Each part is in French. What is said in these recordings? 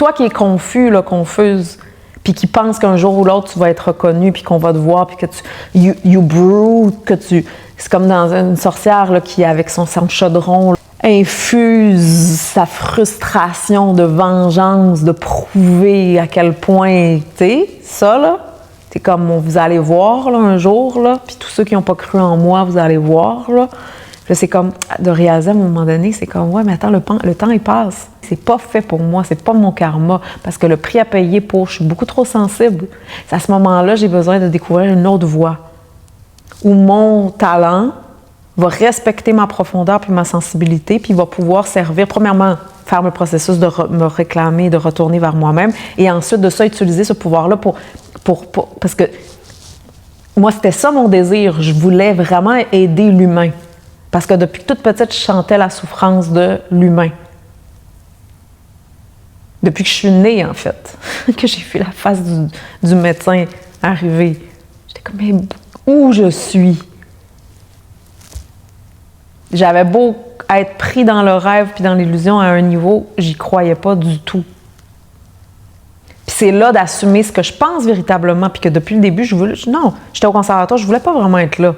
Toi qui es confus, là, confuse, puis qui pense qu'un jour ou l'autre, tu vas être reconnu, puis qu'on va te voir, puis que you brew, que tu... C'est comme dans une sorcière là, qui, avec son chaudron, là, infuse sa frustration de vengeance, de prouver à quel point, tu sais, ça, là, c'est comme, vous allez voir, là, un jour, là, puis tous ceux qui n'ont pas cru en moi, vous allez voir, là. Là, c'est comme, de réaliser à un moment donné, c'est comme, ouais, mais attends, le temps, il passe. C'est pas fait pour moi, c'est pas mon karma, parce que le prix à payer pour, je suis beaucoup trop sensible. C'est à ce moment-là, j'ai besoin de découvrir une autre voie, où mon talent va respecter ma profondeur puis ma sensibilité, puis va pouvoir servir, premièrement, faire le processus de me réclamer, de retourner vers moi-même, et ensuite de ça, utiliser ce pouvoir-là parce que moi, c'était ça mon désir. Je voulais vraiment aider l'humain. Parce que depuis toute petite, je sentais la souffrance de l'humain. Depuis que je suis née, en fait, que j'ai vu la face du médecin arriver. J'étais comme, mais où je suis? J'avais beau être pris dans le rêve puis dans l'illusion à un niveau, j'y croyais pas du tout. Puis c'est là d'assumer ce que je pense véritablement, puis que depuis le début, non, j'étais au conservatoire, je voulais pas vraiment être là.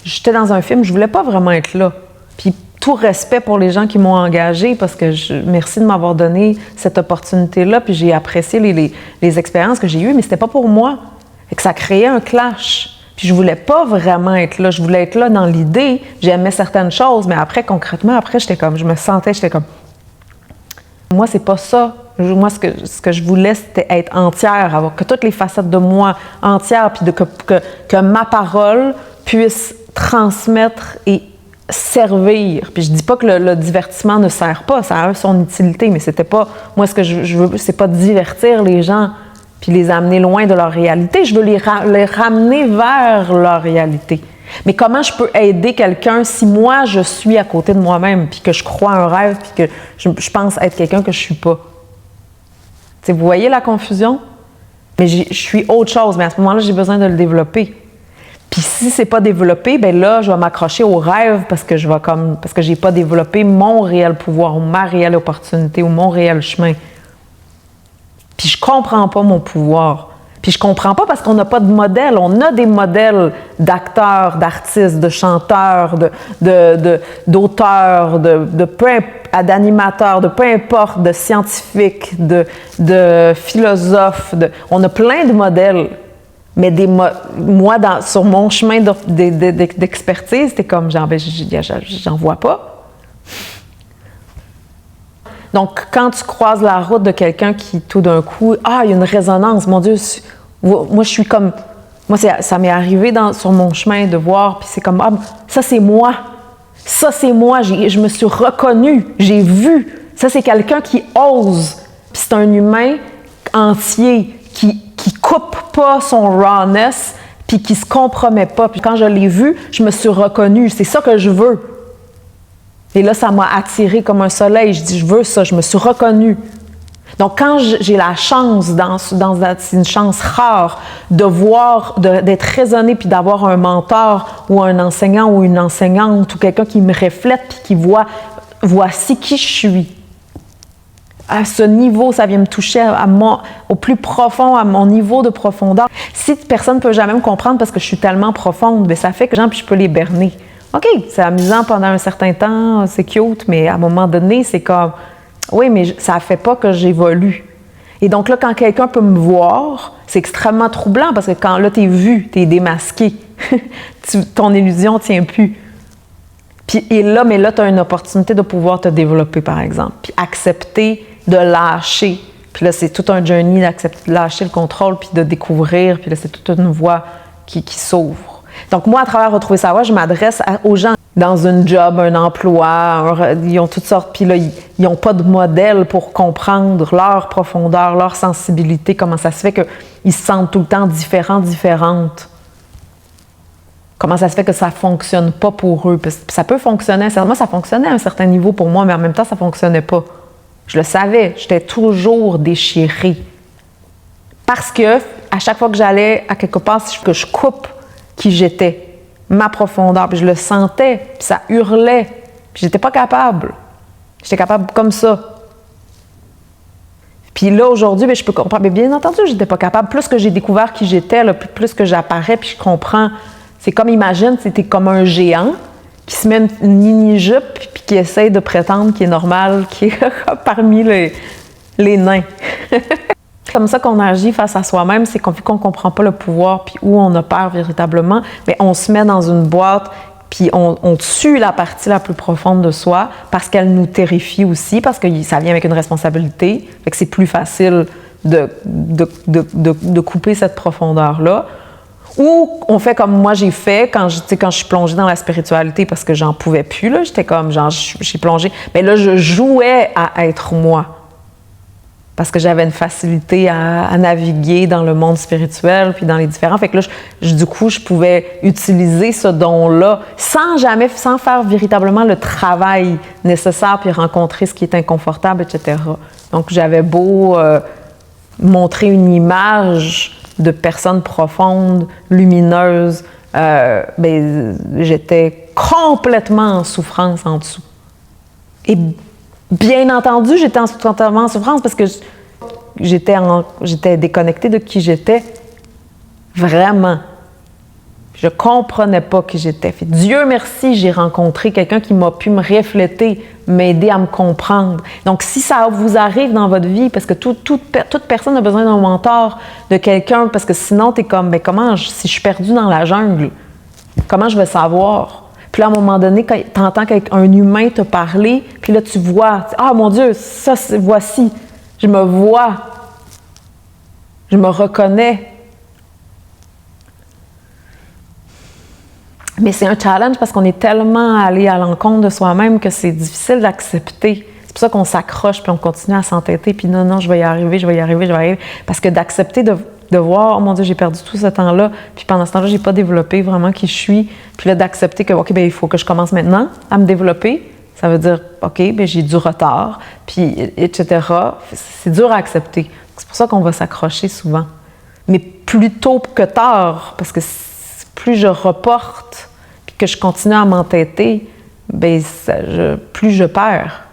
J'étais dans un film, je voulais pas vraiment être là. Puis tout respect pour les gens qui m'ont engagée, parce que merci de m'avoir donné cette opportunité-là, puis j'ai apprécié les expériences que j'ai eues, mais c'était pas pour moi. Fait que ça créait un clash. Puis je voulais pas vraiment être là. Je voulais être là dans l'idée. J'aimais certaines choses, mais après, concrètement, j'étais comme, j'étais comme... Moi, c'est pas ça. Moi, ce que je voulais, c'était être entière, avoir que toutes les facettes de moi entières, puis que ma parole puisse transmettre et servir. Puis je dis pas que le divertissement ne sert pas, ça a son utilité, mais c'était pas... Moi, ce que je veux, c'est pas divertir les gens puis les amener loin de leur réalité. Je veux les ramener vers leur réalité. Mais comment je peux aider quelqu'un si moi, je suis à côté de moi-même, puis que je crois à un rêve, puis que je pense être quelqu'un que je suis pas? T'sais, vous voyez la confusion? Mais je suis autre chose, mais à ce moment-là, j'ai besoin de le développer. Puis si c'est pas développé, ben là, je vais m'accrocher au rêve parce que j'ai pas développé mon réel pouvoir, ou ma réelle opportunité, ou mon réel chemin. Puis je comprends pas mon pouvoir. Puis je comprends pas parce qu'on n'a pas de modèle. On a des modèles d'acteurs, d'artistes, de chanteurs, d'auteurs, d'animateurs, de peu importe, de scientifiques, de philosophes. On a plein de modèles. Mais moi, sur mon chemin d'expertise, c'était comme, j'en vois pas. Donc, quand tu croises la route de quelqu'un qui, tout d'un coup, il y a une résonance, mon Dieu, moi, je suis comme... Moi, ça m'est arrivé sur mon chemin de voir, puis c'est comme, ça, c'est moi. Ça, c'est moi. Je me suis reconnue. J'ai vu. Ça, c'est quelqu'un qui ose. Puis c'est un humain entier qui coupe pas son rawness, puis qui se compromet pas. Puis quand je l'ai vu, je me suis reconnue. C'est ça que je veux. Et là, ça m'a attirée comme un soleil. Je dis, je veux ça. Je me suis reconnue. Donc, quand j'ai la chance, c'est une chance rare, d'être raisonnée puis d'avoir un mentor ou un enseignant ou une enseignante ou quelqu'un qui me reflète puis qui voici qui je suis. À ce niveau, ça vient me toucher au plus profond, à mon niveau de profondeur. Si personne ne peut jamais me comprendre parce que je suis tellement profonde, bien, ça fait que puis je peux les berner. OK, c'est amusant pendant un certain temps, c'est cute, mais à un moment donné, c'est comme... Oui, mais ça ne fait pas que j'évolue. Et donc là, quand quelqu'un peut me voir, c'est extrêmement troublant parce que quand là, tu es vu, tu es démasqué. Ton illusion ne tient plus. Mais là, tu as une opportunité de pouvoir te développer, par exemple. Puis accepter de lâcher. Puis là, c'est tout un journey d'accepter de lâcher le contrôle puis de découvrir. Puis là, c'est toute une voie qui s'ouvre. Donc moi, à travers Retrouver sa voie, je m'adresse aux gens dans une job, un emploi, ils ont toutes sortes, puis là, ils n'ont pas de modèle pour comprendre leur profondeur, leur sensibilité, comment ça se fait qu'ils se sentent tout le temps différentes. Comment ça se fait que ça ne fonctionne pas pour eux? Parce que ça peut fonctionner, moi, ça fonctionnait à un certain niveau pour moi, mais en même temps, ça ne fonctionnait pas. Je le savais, j'étais toujours déchirée. Parce que à chaque fois que j'allais à quelque part, que je coupe qui j'étais, ma profondeur, puis je le sentais, puis ça hurlait, puis j'étais pas capable. J'étais capable comme ça. Puis là, aujourd'hui, je peux comprendre. Mais bien entendu, je n'étais pas capable. Plus que j'ai découvert qui j'étais, là, plus que j'apparais, puis je comprends. C'est comme, imagine, c'était comme un géant qui se met une mini-jupe puis qui essaye de prétendre qu'il est normal, qui est parmi les nains. C'est comme ça qu'on agit face à soi-même, c'est vu qu'on ne comprend pas le pouvoir puis où on a peur véritablement, mais on se met dans une boîte puis on tue la partie la plus profonde de soi parce qu'elle nous terrifie aussi, parce que ça vient avec une responsabilité, fait que c'est plus facile de couper cette profondeur-là. Ou on fait comme moi j'ai fait quand je suis plongée dans la spiritualité parce que j'en pouvais plus, là, j'étais comme, genre, j'ai plongé. Mais là, je jouais à être moi. Parce que j'avais une facilité à naviguer dans le monde spirituel puis dans les différents. Fait que là, du coup, je pouvais utiliser ce don-là sans faire véritablement le travail nécessaire puis rencontrer ce qui est inconfortable, etc. Donc, j'avais beau montrer une image de personnes profondes, lumineuses, j'étais complètement en souffrance en dessous. Et bien entendu, j'étais totalement en souffrance parce que j'étais déconnectée de qui j'étais. Vraiment. Je comprenais pas qui j'étais. Dieu merci, j'ai rencontré quelqu'un qui m'a pu me refléter, m'aider à me comprendre. Donc, si ça vous arrive dans votre vie, parce que toute personne a besoin d'un mentor, de quelqu'un, parce que sinon, tu es comme, si je suis perdue dans la jungle, comment je vais savoir? Puis là, à un moment donné, quand tu entends qu'un humain te parler, puis là, tu vois, ah mon Dieu, voici, je me vois, je me reconnais. Mais c'est un challenge parce qu'on est tellement allé à l'encontre de soi-même que c'est difficile d'accepter. C'est pour ça qu'on s'accroche puis on continue à s'entêter. Puis non, je vais y arriver. Parce que d'accepter de voir, oh mon Dieu, j'ai perdu tout ce temps-là. Puis pendant ce temps-là, j'ai pas développé vraiment qui je suis. Puis là, d'accepter que, OK, il faut que je commence maintenant à me développer. Ça veut dire, OK, j'ai du retard, puis etc. C'est dur à accepter. C'est pour ça qu'on va s'accrocher souvent. Mais plus tôt que tard, parce que plus je reporte puis que je continue à m'entêter, plus je perds.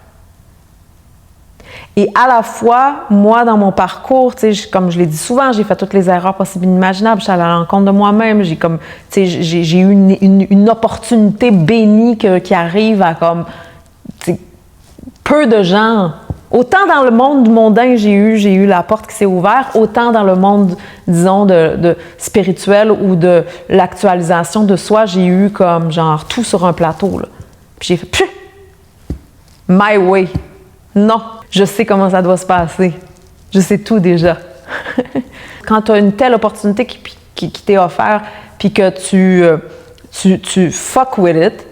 Et à la fois, moi, dans mon parcours, comme je l'ai dit souvent, j'ai fait toutes les erreurs possibles et inimaginables. Je suis allée à l'encontre de moi-même. J'ai eu une opportunité bénie qui arrive à peu de gens. Autant dans le monde mondain, j'ai eu la porte qui s'est ouverte, autant dans le monde, disons, de spirituel ou de l'actualisation de soi, j'ai eu comme, genre, tout sur un plateau, là. Puis j'ai fait, my way. Non, je sais comment ça doit se passer. Je sais tout déjà. Quand tu as une telle opportunité qui t'est offerte, puis que tu fuck with it,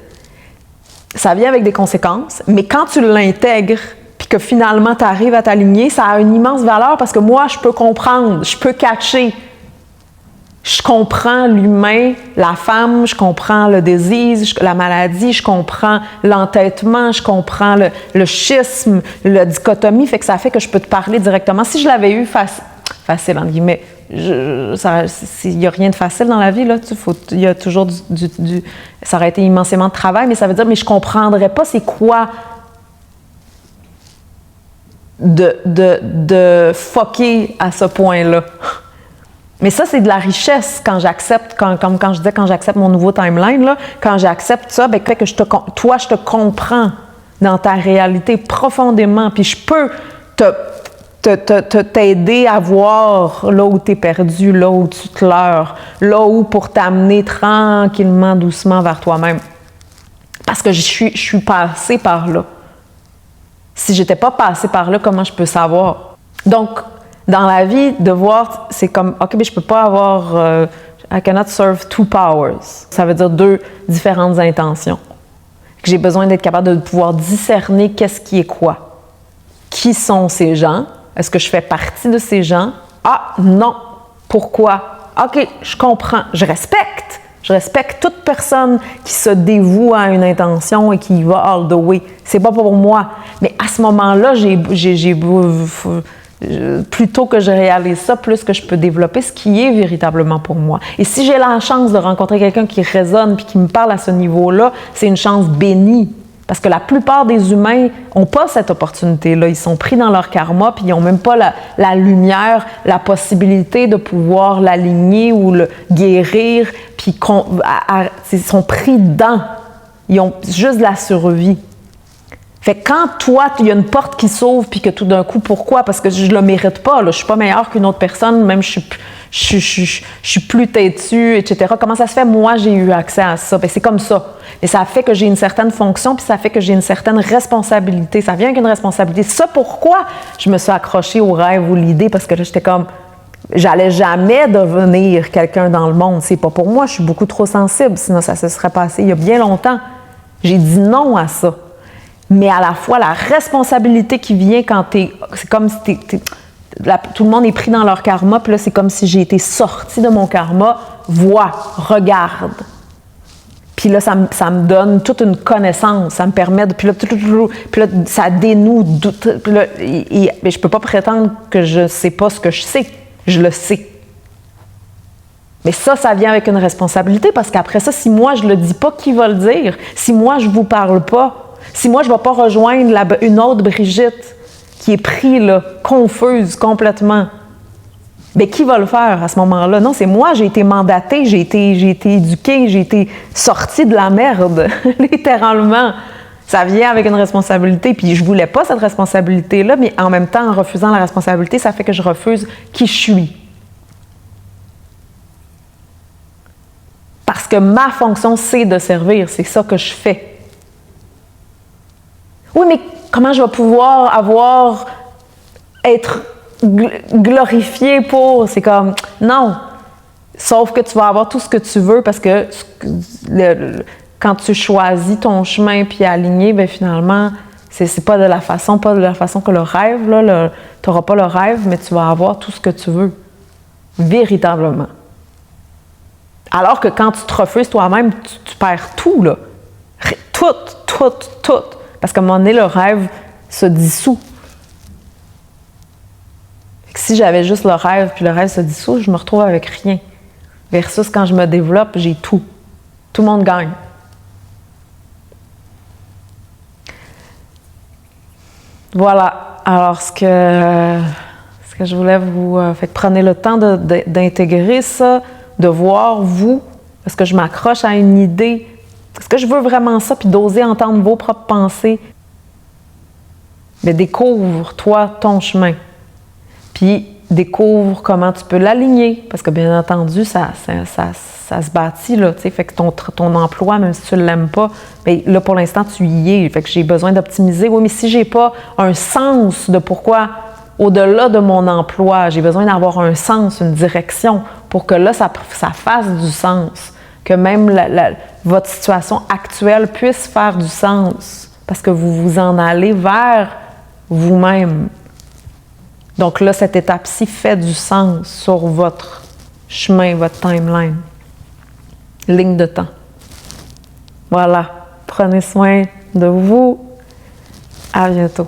ça vient avec des conséquences, mais quand tu l'intègres, puis que finalement tu arrives à t'aligner, ça a une immense valeur parce que moi, je peux comprendre, je peux catcher. Je comprends l'humain, la femme, je comprends le disease, la maladie, je comprends l'entêtement, je comprends le schisme, la dichotomie, fait que je peux te parler directement. Si je l'avais eu facile, entre guillemets, il n'y a rien de facile dans la vie, là. Il y a toujours ça aurait été immensément de travail, mais ça veut dire, mais je ne comprendrais pas c'est quoi de fucker à ce point-là. Mais ça, c'est de la richesse quand j'accepte, quand je disais, quand j'accepte mon nouveau timeline, là, quand j'accepte ça, fait que je te comprends dans ta réalité profondément, puis je peux t'aider à voir là où tu es perdu, là où tu te leurres, là où pour t'amener tranquillement, doucement vers toi-même. Parce que je suis passée par là. Si j'étais pas passée par là, comment je peux savoir? Donc, dans la vie, de voir, c'est comme, OK, mais je peux pas avoir, I cannot serve two powers. Ça veut dire deux différentes intentions. J'ai besoin d'être capable de pouvoir discerner qu'est-ce qui est quoi. Qui sont ces gens? Est-ce que je fais partie de ces gens? Ah, non. Pourquoi? OK, je comprends. Je respecte. Je respecte toute personne qui se dévoue à une intention et qui y va all the way. C'est pas pour moi. Mais à ce moment-là, plutôt que je réalise ça, plus que je peux développer ce qui est véritablement pour moi. Et si j'ai la chance de rencontrer quelqu'un qui résonne puis qui me parle à ce niveau-là, c'est une chance bénie. Parce que la plupart des humains n'ont pas cette opportunité-là. Ils sont pris dans leur karma, puis ils n'ont même pas la lumière, la possibilité de pouvoir l'aligner ou le guérir, puis ils sont pris dedans. Ils ont juste de la survie. Fait que quand toi, il y a une porte qui s'ouvre, puis que tout d'un coup, pourquoi? Parce que je le mérite pas, là. Je suis pas meilleure qu'une autre personne, même je suis plus têtue, etc. Comment ça se fait? Moi, j'ai eu accès à ça. Bien, c'est comme ça. Et ça fait que j'ai une certaine fonction, puis ça fait que j'ai une certaine responsabilité. Ça vient avec une responsabilité. C'est ça pourquoi je me suis accrochée au rêve ou l'idée, parce que là, j'étais comme, j'allais jamais devenir quelqu'un dans le monde. C'est pas pour moi, je suis beaucoup trop sensible, sinon ça se serait passé il y a bien longtemps. J'ai dit non à ça. Mais à la fois, la responsabilité qui vient quand c'est comme si tout le monde est pris dans leur karma, puis là, c'est comme si j'ai été sortie de mon karma. Vois, regarde. Puis là, ça me donne toute une connaissance. Ça me permet de... Puis là ça dénoue. Puis là, mais je peux pas prétendre que je sais pas ce que je sais. Je le sais. Mais ça vient avec une responsabilité, parce qu'après ça, si moi, je le dis pas, qui va le dire? Si moi, je vous parle pas, si moi, je ne vais pas rejoindre une autre Brigitte qui est prise, là, confuse complètement, bien, qui va le faire à ce moment-là? Non, c'est moi, j'ai été mandatée, j'ai été éduquée, j'ai été sortie de la merde, littéralement. Ça vient avec une responsabilité, puis je voulais pas cette responsabilité-là, mais en même temps, en refusant la responsabilité, ça fait que je refuse qui je suis. Parce que ma fonction, c'est de servir, c'est ça que je fais. Oui, mais comment je vais pouvoir être glorifié pour... C'est comme, non. Sauf que tu vas avoir tout ce que tu veux, parce que quand tu choisis ton chemin puis aligné, bien finalement, c'est pas de la façon que le rêve, là, tu n'auras pas le rêve, mais tu vas avoir tout ce que tu veux. Véritablement. Alors que quand tu te refuses toi-même, tu perds tout, là. Tout. Parce qu'à un moment donné, le rêve se dissout. Si j'avais juste le rêve, puis le rêve se dissout, je me retrouve avec rien. Versus quand je me développe, j'ai tout. Tout le monde gagne. Voilà. Alors, ce que je voulais vous... fait que prenez le temps d'intégrer ça, de voir vous. Est-ce que je m'accroche à une idée? Est-ce que je veux vraiment ça? Puis d'oser entendre vos propres pensées. Mais découvre, toi, ton chemin. Puis découvre comment tu peux l'aligner. Parce que bien entendu, ça se bâtit, là. Tu sais, fait que ton emploi, même si tu ne l'aimes pas, bien, là, pour l'instant, tu y es. Fait que j'ai besoin d'optimiser. Oui, mais si j'ai pas un sens de pourquoi, au-delà de mon emploi, j'ai besoin d'avoir un sens, une direction, pour que là, ça fasse du sens. Que même votre situation actuelle puisse faire du sens. Parce que vous vous en allez vers vous-même. Donc là, cette étape-ci fait du sens sur votre chemin, votre timeline. Ligne de temps. Voilà. Prenez soin de vous. À bientôt.